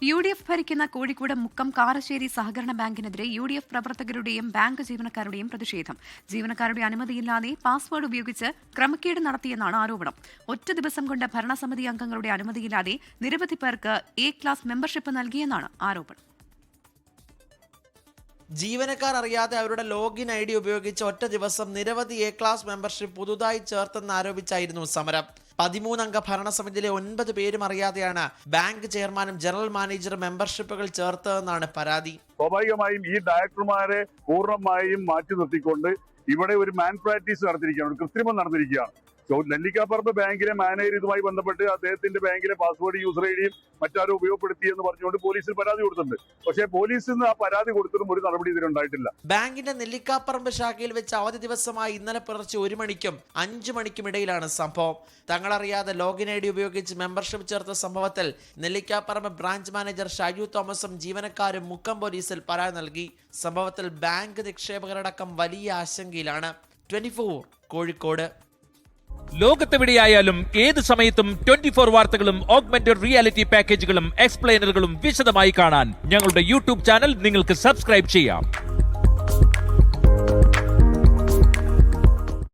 UDF ഭരിക്കുന്ന കോഴിക്കോട് മുക്കം കാരശ്ശേരി സഹകരണ ബാങ്കിനെതിരെ UDF പ്രവർത്തകരുടെയും ബാങ്ക് ജീവനക്കാരുടെയും പ്രതിഷേധം. ജീവനക്കാരുടെ അനുമതിയില്ലാതെ പാസ്വേഡ് ഉപയോഗിച്ച് ക്രമക്കേട് നടത്തിയെന്നാണ് ആരോപണം. ഒറ്റ ദിവസം കൊണ്ട് ഭരണസമിതി അംഗങ്ങളുടെ അനുമതിയില്ലാതെ നിരവധി പേർക്ക് A ക്ലാസ് മെമ്പർഷിപ്പ് നൽകിയെന്നാണ് ആരോപണം. ജീവനക്കാർ അറിയാതെ അവരുടെ ലോഗിൻ ID ഉപയോഗിച്ച് ഒറ്റ ദിവസം നിരവധി A ക്ലാസ് മെമ്പർഷിപ്പ് പുതുതായി ചേർത്തെന്നാരോപിച്ചായിരുന്നു സമരം. 13 അംഗ ഭരണസമിതിയിലെ 9 പേരും അറിയാതെയാണ് ബാങ്ക് ചെയർമാനും ജനറൽ മാനേജറും മെമ്പർഷിപ്പുകൾ ചേർത്തതെന്നാണ് പരാതി. സ്വാഭാവികമായും ഈ ഡയറക്ടർമാരെ പൂർണ്ണമായും മാറ്റി നിർത്തിക്കൊണ്ട് ഇവിടെ ഒരു മാൻ പ്രാക്ടീസ് നടത്തിയിരിക്കുകയാണ്, ഒരു കൃത്രിമം നടന്നിരിക്കുകയാണ്. നെല്ലിക്കാപ്പറമ്പ് ബാങ്കിലെ മാനേജർ ഇതുമായി ബന്ധപ്പെട്ട് അദ്ദേഹത്തിന്റെ ബാങ്കിലെ പാസ്വേഡ് യൂസർ ഐഡിയും മറ്റാരും ഉപയോഗപ്പെടുത്തി എന്ന് പറഞ്ഞുകൊണ്ട് പോലീസിൽ പരാതി കൊടുത്തിട്ടുണ്ട്. പക്ഷേ പോലീസിൽ നിന്ന് ആ പരാതി കൊടുത്തിട്ടും ഒരു നടപടി ഇതിനുണ്ടായിട്ടില്ല. ബാങ്കിന്റെ നെല്ലിക്കാപ്പറമ്പ് ശാഖയിൽ വെച്ച് അവധി ദിവസമായി ഇന്നലെ പുലർച്ചെ 1 മണിക്കും 5 മണിക്കും ഇടയിലാണ് സംഭവം. തങ്ങളറിയാതെ ലോഗിൻ ID ഉപയോഗിച്ച് മെമ്പർഷിപ്പ് ചേർത്ത സംഭവത്തിൽ നെല്ലിക്കാപ്പറമ്പ് ബ്രാഞ്ച് മാനേജർ ഷാജു തോമസും ജീവനക്കാരും മുക്കം പോലീസിൽ പരാതി നൽകി. സംഭവത്തിൽ ബാങ്ക് നിക്ഷേപകരടക്കം വലിയ ആശങ്കയിലാണ്. 24 കോഴിക്കോട്. ലോകത്തെവിടെയായാലും ഏത് സമയത്തും 24 വാർത്തകളും ഓഗ്മെന്റഡ് റിയാലിറ്റി പാക്കേജുകളും എക്സ്പ്ലെയിനറുകളും വിശദമായി കാണാൻ ഞങ്ങളുടെ YouTube ചാനൽ നിങ്ങൾക്ക് സബ്സ്ക്രൈബ് ചെയ്യാം.